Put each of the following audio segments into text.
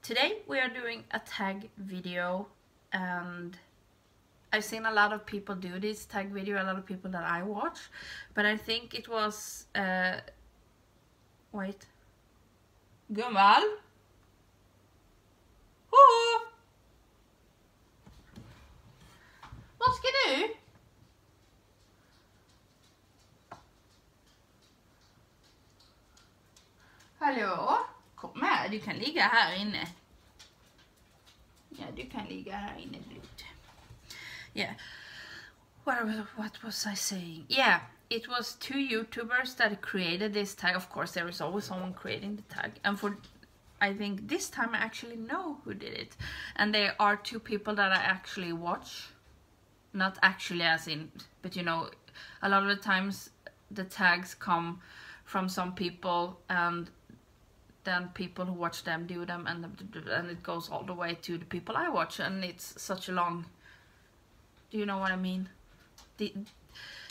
Today we are doing a tag video, and I've seen a lot of people do this tag video, a lot of people that I watch, but I think it was wait. Gummal? Hoho! Vad ska du? Hallå? Kom här, du kan ligga här inne. Ja, du kan ligga här inne, Blut. Yeah. What was I saying? Yeah, it was 2 YouTubers that created this tag. Of course, there is always someone creating the tag. And I think this time I actually know who did it. And there are 2 people that I actually watch. Not actually as in, but you know, a lot of the times the tags come from some people, and then people who watch them do them, and it goes all the way to the people I watch, and it's such a long, do you know what I mean?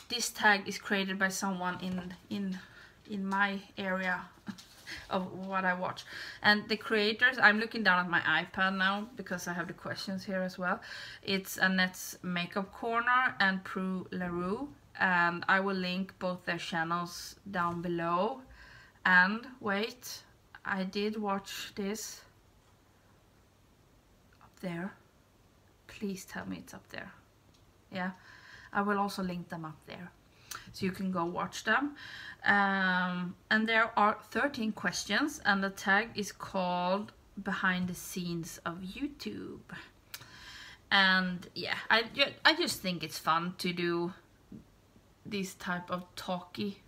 This tag is created by someone in my area of what I watch, and the creators, I'm looking down at my iPad now because I have the questions here as well. It's Annette's Makeup Corner and Prue LaRue, and I will link both their channels down below. And wait, I did watch this up there. Please tell me it's up there. Yeah, I will also link them up there, so you can go watch them. And there are 13 questions, and the tag is called Behind the Scenes of YouTube. And yeah, I just think it's fun to do this type of talky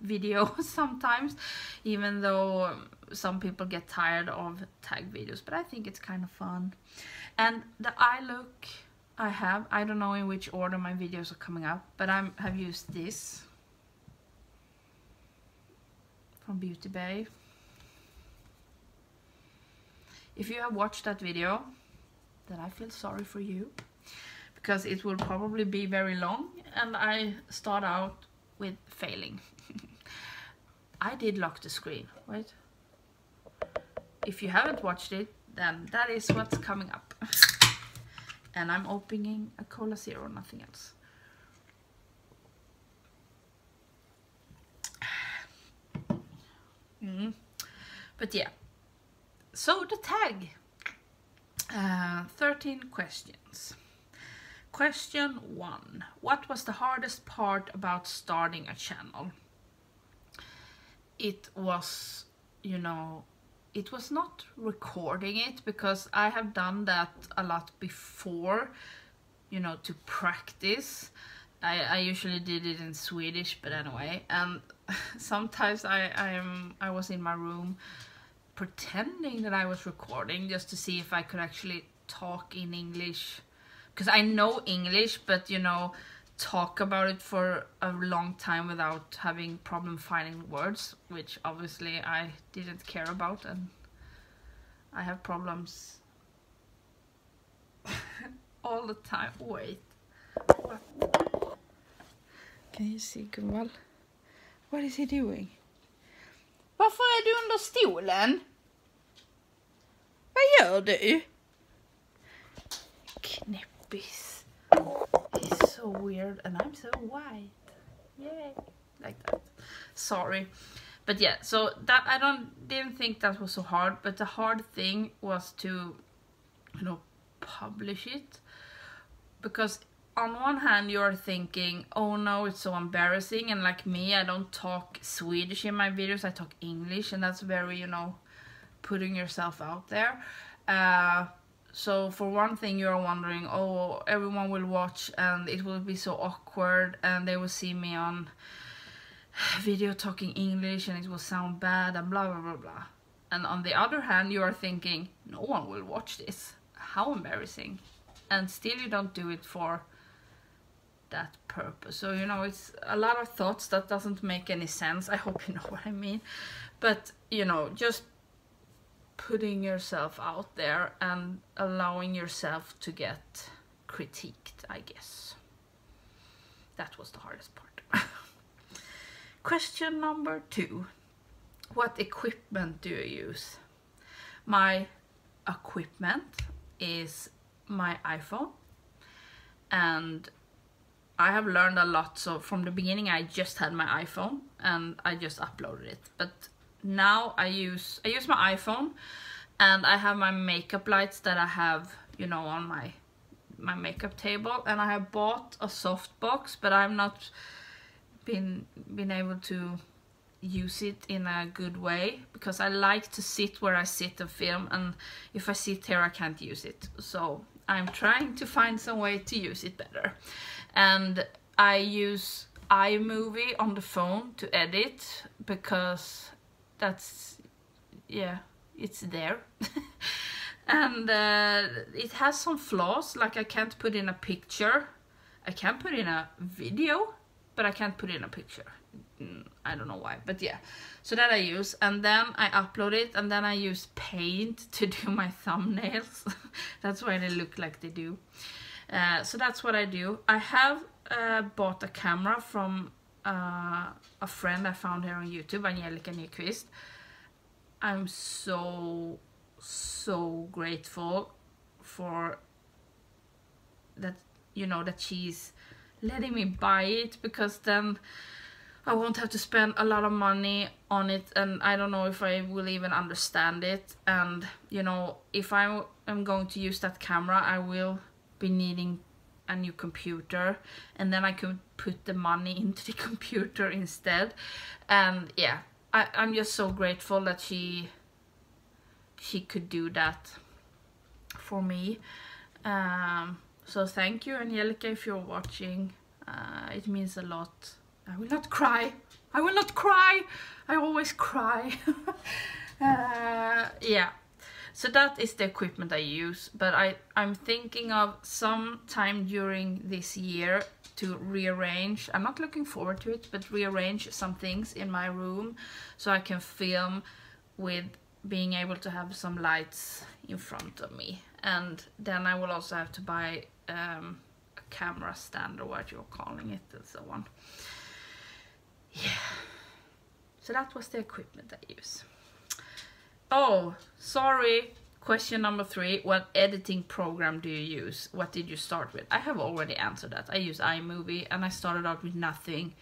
video sometimes, even though some people get tired of tag videos, but I think it's kind of fun. And the eye look I don't know in which order my videos are coming up, but have used this from Beauty Bay. If you have watched that video, then I feel sorry for you, because it will probably be very long, and I start out with failing. I did lock the screen. Wait. If you haven't watched it, then that is what's coming up. And I'm opening a Cola Zero, nothing else. But yeah, so the tag, 13 questions. Question 1. What was the hardest part about starting a channel? It was, you know, it was not recording it, because I have done that a lot before, you know, to practice. I usually did it in Swedish, but anyway, and sometimes I was in my room pretending that I was recording just to see if I could actually talk in English, because I know English, but you know, talk about it for a long time without having problem finding words, which obviously I didn't care about, and I have problems all the time. Wait, what? Can you see Gummal? What is he doing? Varför är du under stolen? Vad gör du? Knäppis. He's so weird, and I'm so white. Yay. Like that. Sorry. But yeah, so that didn't think that was so hard, but the hard thing was to, you know, publish it. Because on one hand you're thinking, oh no, it's so embarrassing, and like me, I don't talk Swedish in my videos, I talk English, and that's very, you know, putting yourself out there. So for one thing, you're wondering, oh, everyone will watch and it will be so awkward, and they will see me on video talking English and it will sound bad and blah blah blah blah. And on the other hand, you are thinking, no one will watch this, how embarrassing. And still you don't do it for that purpose. So you know, it's a lot of thoughts that doesn't make any sense. I hope you know what I mean. But you know, just putting yourself out there and allowing yourself to get critiqued, I guess. That was the hardest part. Question number 2. What equipment do you use? My equipment is my iPhone, and I have learned a lot. So from the beginning I just had my iPhone and I just uploaded it, but now I use my iPhone, and I have my makeup lights that I have, you know, on my makeup table, and I have bought a softbox, but I've not been able to use it in a good way, because I like to sit where I sit and film, and if I sit here I can't use it. So I'm trying to find some way to use it better, and I use iMovie on the phone to edit, because that's, yeah, it's there. And it has some flaws, like I can't put in a picture. I can put in a video, but I can't put in a picture. I don't know why, but yeah. So that I use, and then I upload it, and then I use Paint to do my thumbnails. That's why they look like they do. So that's what I do. I have bought a camera from a friend I found here on YouTube, Angelica Nyqvist. I'm so grateful for that, you know, that she's letting me buy it, because then I won't have to spend a lot of money on it, and I don't know if I will even understand it. And you know, if I am going to use that camera, I will be needing a new computer, and then I could put the money into the computer instead. And yeah, I'm just so grateful that she could do that for me. So thank you, Angelica, if you're watching. It means a lot. I will not cry. I will not cry. I always cry. Yeah. So that is the equipment I use. But I'm thinking of some time during this year to rearrange. I'm not looking forward to it, but rearrange some things in my room so I can film with being able to have some lights in front of me. And then I will also have to buy a camera stand, or what you're calling it, and so on. Yeah. So that was the equipment I use. Oh, sorry. Question number 3. What editing program do you use? What did you start with? I have already answered that. I use iMovie, and I started out with nothing.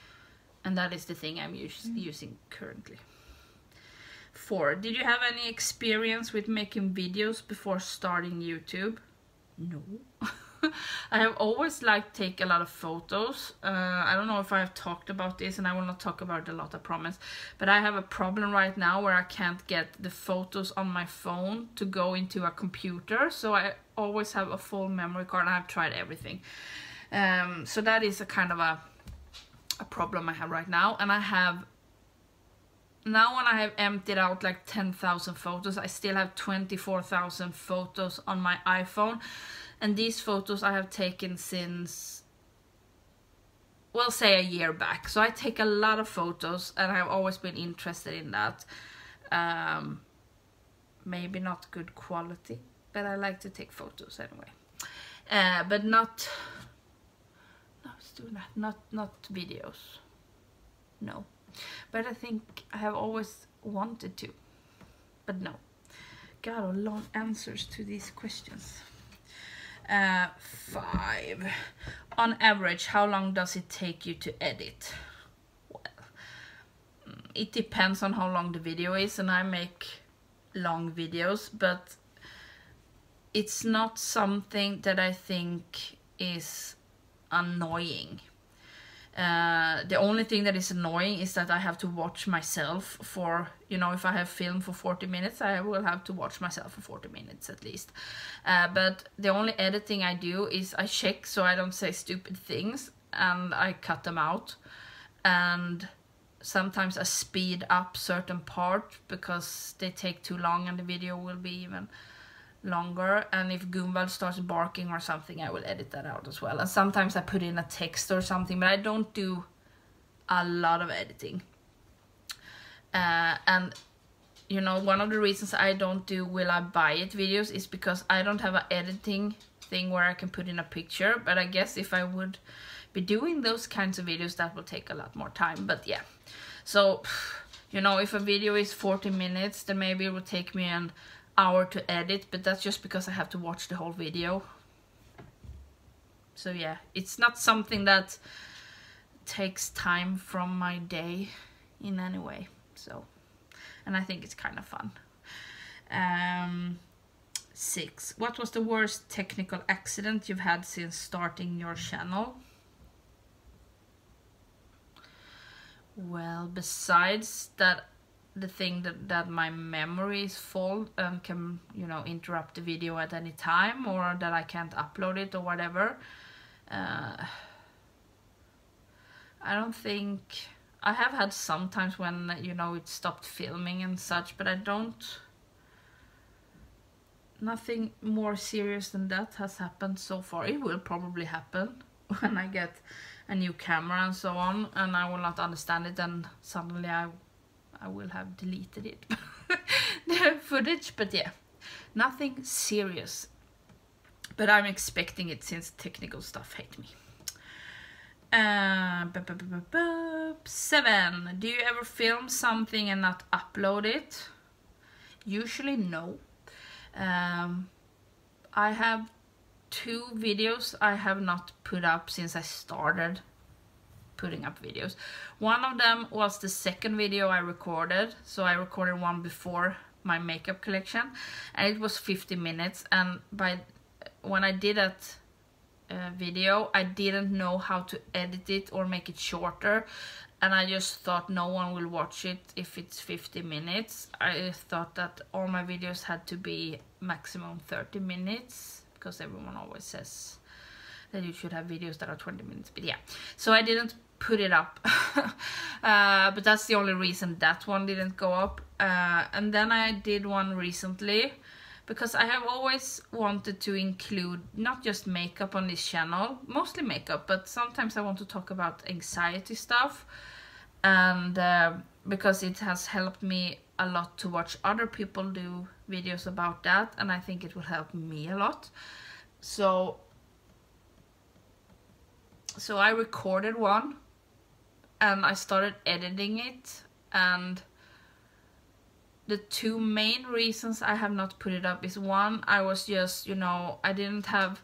And that is the thing I'm using currently. 4. Did you have any experience with making videos before starting YouTube? No. I have always liked to take a lot of photos. I don't know if I have talked about this, and I will not talk about it a lot, I promise. But I have a problem right now where I can't get the photos on my phone to go into a computer. So I always have a full memory card, and I've tried everything. So that is a kind of a problem I have right now. And I have, now when I have emptied out like 10,000 photos, I still have 24,000 photos on my iPhone. And these photos I have taken since, well, say a year back. So I take a lot of photos, and I've always been interested in that. Maybe not good quality, but I like to take photos anyway. But not videos. No. But I think I have always wanted to. But no. Got a long answers to these questions. 5. On average, how long does it take you to edit? Well, it depends on how long the video is, and I make long videos, but it's not something that I think is annoying. The only thing that is annoying is that I have to watch myself for, you know, if I have filmed for 40 minutes, I will have to watch myself for 40 minutes at least. But the only editing I do is I check so I don't say stupid things, and I cut them out. And sometimes I speed up certain parts because they take too long, and the video will be even longer. And if Gumball starts barking or something, I will edit that out as well. And sometimes I put in a text or something, but I don't do a lot of editing. And you know, one of the reasons I don't do will I buy it videos is because I don't have an editing thing where I can put in a picture. But I guess if I would be doing those kinds of videos, that will take a lot more time. But yeah, so you know, if a video is 40 minutes, then maybe it will take me an hour to edit, but that's just because I have to watch the whole video. So yeah, it's not something that takes time from my day in any way. So, and I think it's kind of fun. 6. What was the worst technical accident you've had since starting your channel? Well, besides that, the thing that my memory is full and can, you know, interrupt the video at any time, or that I can't upload it or whatever. I don't think... I have had some times when, you know, it stopped filming and such, but I don't... Nothing more serious than that has happened so far. It will probably happen when I get a new camera and so on, and I will not understand it, and suddenly I will have deleted it, the footage. But yeah, nothing serious. But I'm expecting it, since technical stuff hate me. 7. Do you ever film something and not upload it? Usually no. I have 2 videos I have not put up since I started putting up videos. One of them was the second video I recorded. So I recorded one before my makeup collection, and it was 50 minutes. And when I did that video, I didn't know how to edit it or make it shorter, and I just thought no one will watch it if it's 50 minutes. I thought that all my videos had to be maximum 30 minutes, because everyone always says that you should have videos that are 20 minutes. But yeah, so I didn't put it up. But that's the only reason that one didn't go up. And then I did one recently, because I have always wanted to include not just makeup on this channel, mostly makeup, but sometimes I want to talk about anxiety stuff. And because it has helped me a lot to watch other people do videos about that, and I think it will help me a lot. So I recorded one, and I started editing it, and the 2 main reasons I have not put it up is, one, I was just, you know, I didn't have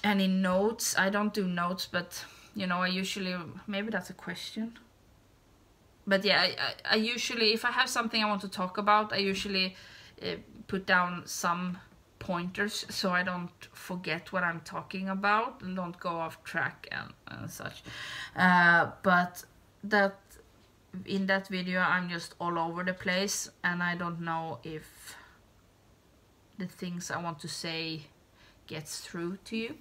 any notes. I don't do notes, but, you know, I usually, maybe that's a question. But yeah, I usually, if I have something I want to talk about, I usually put down some pointers so I don't forget what I'm talking about and don't go off track and such. But that... in that video I'm just all over the place, and I don't know if the things I want to say gets through to you.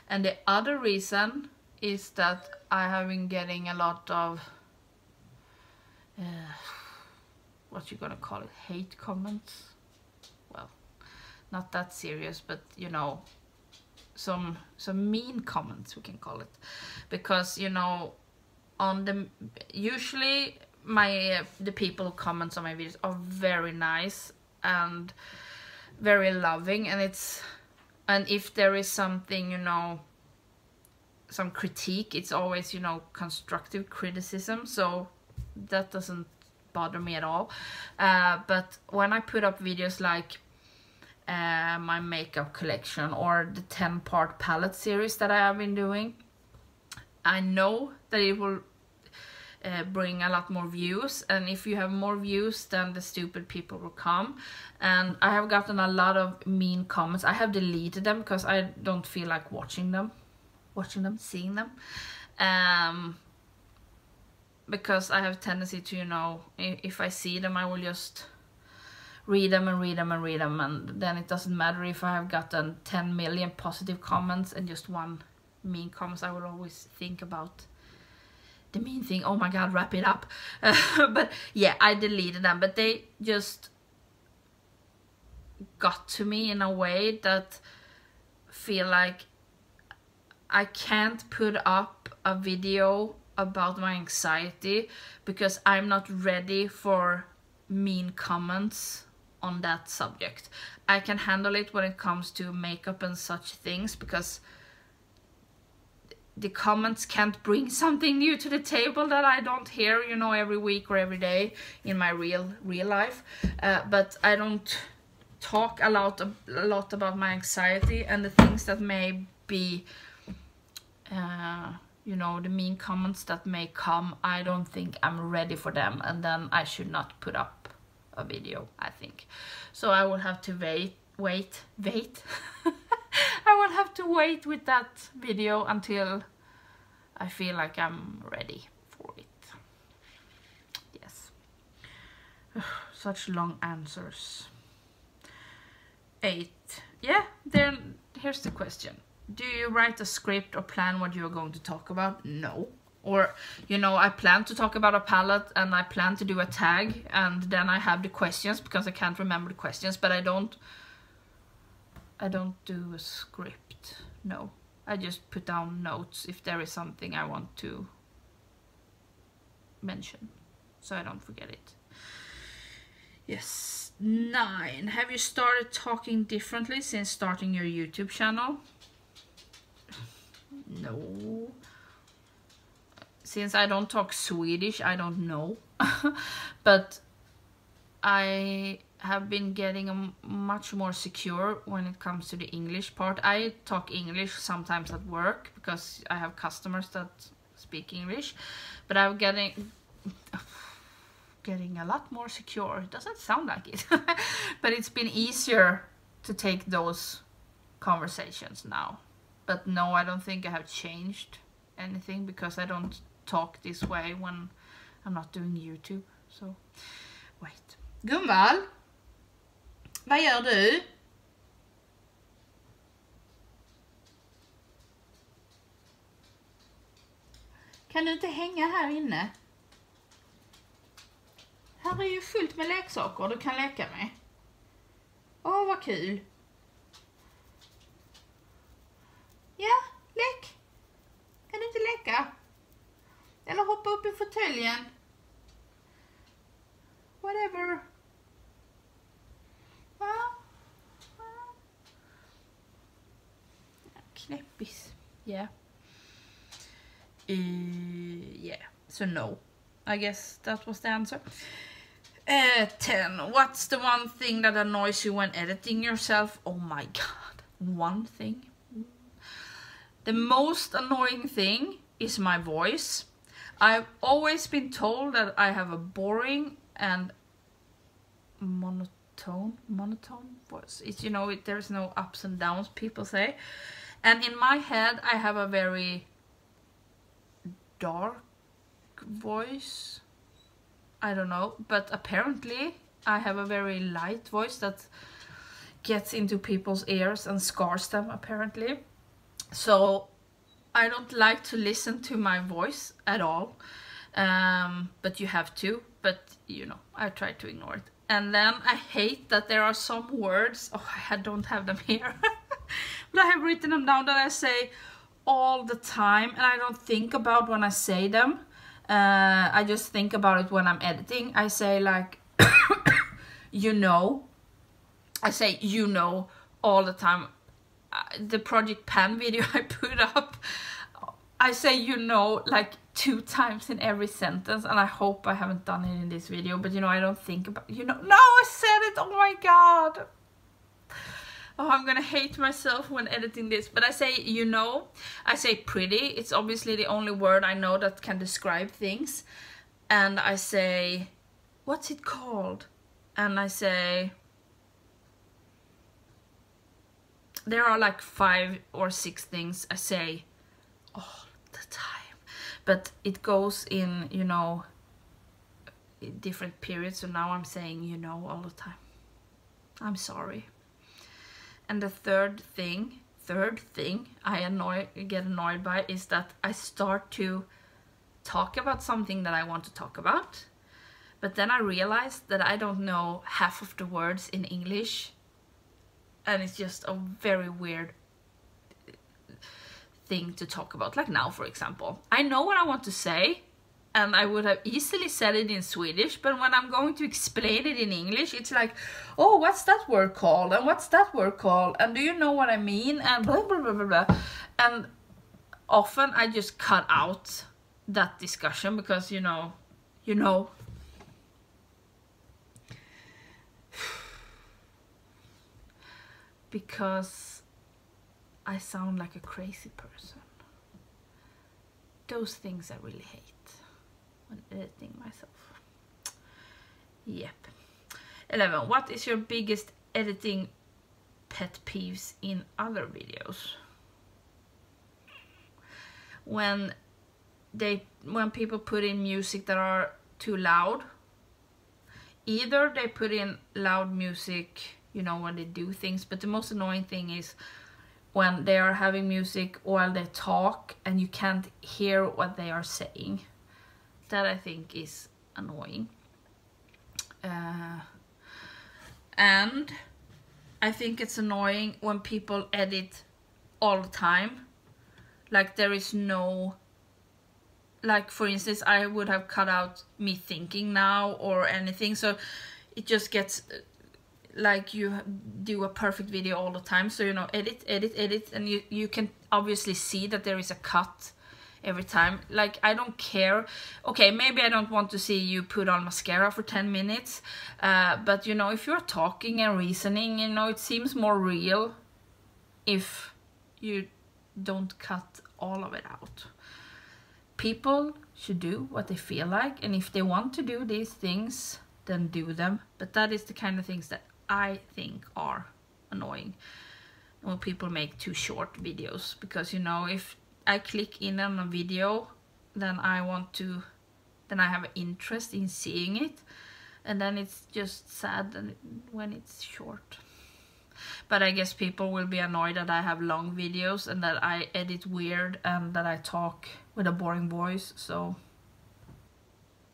And the other reason is that I have been getting a lot of what you gonna call it, hate comments. Well, not that serious, but you know, some mean comments, we can call it, because, you know, on the usually the people who comment on my videos are very nice and very loving, and if there is something, you know, some critique, it's always, you know, constructive criticism, so that doesn't bother me at all. But when I put up videos like my makeup collection or the 10-part palette series that I have been doing, I know that it will bring a lot more views, and if you have more views, then the stupid people will come. And I have gotten a lot of mean comments. I have deleted them because I don't feel like watching them, seeing them, because I have tendency to, you know, if I see them, I will just read them and read them and read them, and then it doesn't matter if I have gotten 10 million positive comments and just one mean comments. I will always think about the mean thing. Oh my god, wrap it up. But yeah, I deleted them, but they just got to me in a way that feel like I can't put up a video about my anxiety because I'm not ready for mean comments on that subject. I can handle it when it comes to makeup and such things, because the comments can't bring something new to the table that I don't hear, you know, every week or every day in my real life. But I don't talk a lot about my anxiety and the things that may be, you know, the mean comments that may come. I don't think I'm ready for them, and then I should not put up a video, I think. So I will have to wait. I will have to wait with that video until I feel like I'm ready for it. Yes. Such long answers. 8. Yeah, then here's the question. Do you write a script or plan what you're going to talk about? No. Or, you know, I plan to talk about a palette and I plan to do a tag, and then I have the questions because I can't remember the questions, but I don't do a script. No. I just put down notes if there is something I want to mention, so I don't forget it. Yes. 9. Have you started talking differently since starting your YouTube channel? No. Since I don't talk Swedish, I don't know. But I have been getting much more secure when it comes to the English part. I talk English sometimes at work because I have customers that speak English, but I'm getting a lot more secure. It doesn't sound like it, but it's been easier to take those conversations now. But no, I don't think I have changed anything because I don't talk this way when I'm not doing YouTube. So, wait. Gunvald, vad gör du? Kan du inte hänga här inne? Här är ju fullt med leksaker du kan leka med. Åh, vad kul. Ja, lek. Kan du inte leka? Eller hoppa upp i fåtöljen. Whatever. Knäppis. Yeah. Yeah. So no. I guess that was the answer. 10. What's the one thing that annoys you when editing yourself? Oh my god. One thing. The most annoying thing is my voice. I've always been told that I have a boring and monotone voice. It's, you know, there's no ups and downs, people say. And in my head, I have a very dark voice. I don't know, but apparently I have a very light voice that gets into people's ears and scars them, apparently. So I don't like to listen to my voice at all, but you have to, but you know, I try to ignore it. And then I hate that there are some words, oh, I don't have them here, but I have written them down that I say all the time, and I don't think about when I say them. I just think about it when I'm editing. I say like, you know, I say you know all the time. The Project Pan video I put up, I say you know like 2 times in every sentence, and I hope I haven't done it in this video, but you know, I don't think about, you know, no, I said it, oh my god. Oh, I'm gonna hate myself when editing this, but I say you know, I say pretty, it's obviously the only word I know that can describe things, and I say, what's it called? And I say, there are like 5 or 6 things I say all the time, but it goes in, you know, in different periods, so now I'm saying you know all the time. I'm sorry. And the third thing I get annoyed by is that I start to talk about something that I want to talk about, but then I realize that I don't know half of the words in English, and it's just a very weird thing to talk about. Like now, for example, I know what I want to say, and I would have easily said it in Swedish, but when I'm going to explain it in English, it's like, oh, what's that word called? And what's that word called? And do you know what I mean? And blah, blah, blah, blah, blah. And often I just cut out that discussion because you know. Because I sound like a crazy person. Those things I really hate when editing myself. Yep. 11. What is your biggest editing pet peeves in other videos? When people put in music that are too loud. Either they put in loud music, when they do things, but the most annoying thing is when they are having music while they talk and you can't hear what they are saying. That I think is annoying. And I think it's annoying when people edit all the time. Like there is no... Like for instance, I would have cut out me thinking now or anything. So it just gets... like you do a perfect video all the time, so edit, and you can obviously see that there is a cut every time. Like I don't care. Okay, maybe I don't want to see you put on mascara for 10 minutes, but if you're talking and reasoning, it seems more real if you don't cut all of it out. People should do what they feel like, and if they want to do these things, then do them. But that is the kind of things that I think are annoying when people make too short videos, because if I click in on a video, then I have an interest in seeing it, and then it's just sad when it's short. But I guess people will be annoyed that I have long videos and that I edit weird and that I talk with a boring voice, so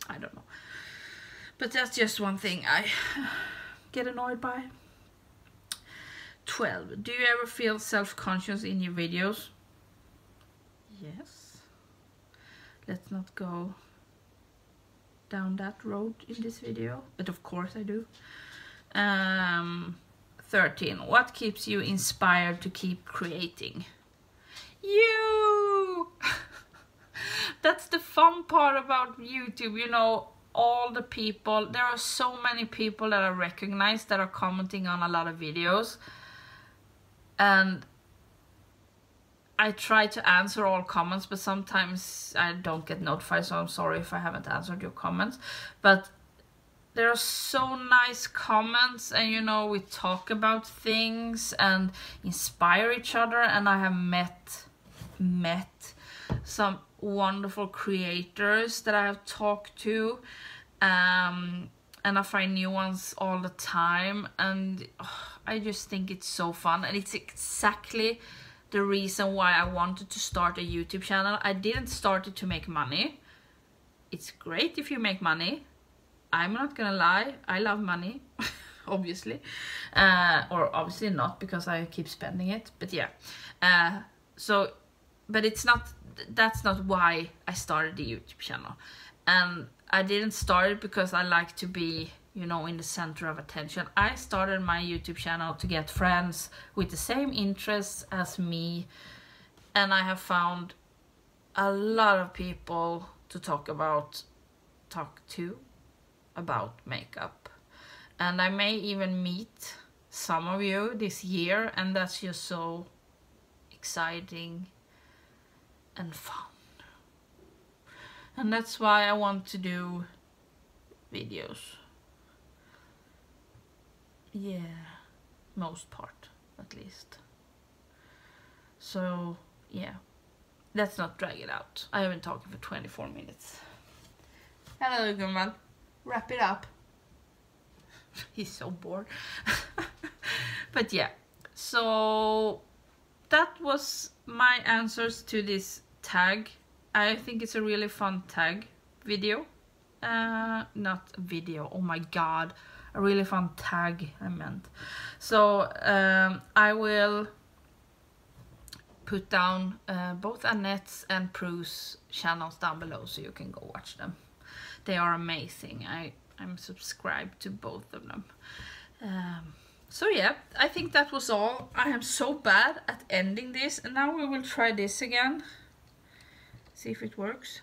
I don't know. But that's just one thing I get annoyed by. 12. Do you ever feel self-conscious in your videos? Yes. Let's not go down that road in this video, but of course I do. 13. What keeps you inspired to keep creating? You! That's the fun part about YouTube, all the people. There are so many people that I recognize that are commenting on a lot of videos, and I try to answer all comments, but sometimes I don't get notified, so I'm sorry if I haven't answered your comments. But there are so nice comments, and we talk about things and inspire each other, and I have met some wonderful creators that I have talked to, and I find new ones all the time, and I just think it's so fun, and it's exactly the reason why I wanted to start a YouTube channel. I didn't start it to make money. It's great if you make money. I'm not gonna lie, I love money, obviously, or obviously not, because I keep spending it, but yeah. But that's not why I started the YouTube channel. And I didn't start it because I like to be, in the center of attention. I started my YouTube channel to get friends with the same interests as me, and I have found a lot of people to talk to about makeup, and I may even meet some of you this year, and that's just so exciting and fun, and that's why I want to do videos. Yeah, most part at least. So yeah, let's not drag it out. I have been talking for 24 minutes. Hello gumman, wrap it up. He's so bored. But yeah, so that was my answers to this tag. I think it's a really fun tag video. Not video, oh my god, a really fun tag I meant. So I will put down both Annette's and Prue's channels down below so you can go watch them. They are amazing. I'm subscribed to both of them. So yeah, I think that was all. I am so bad at ending this, and now we will try this again. See if it works.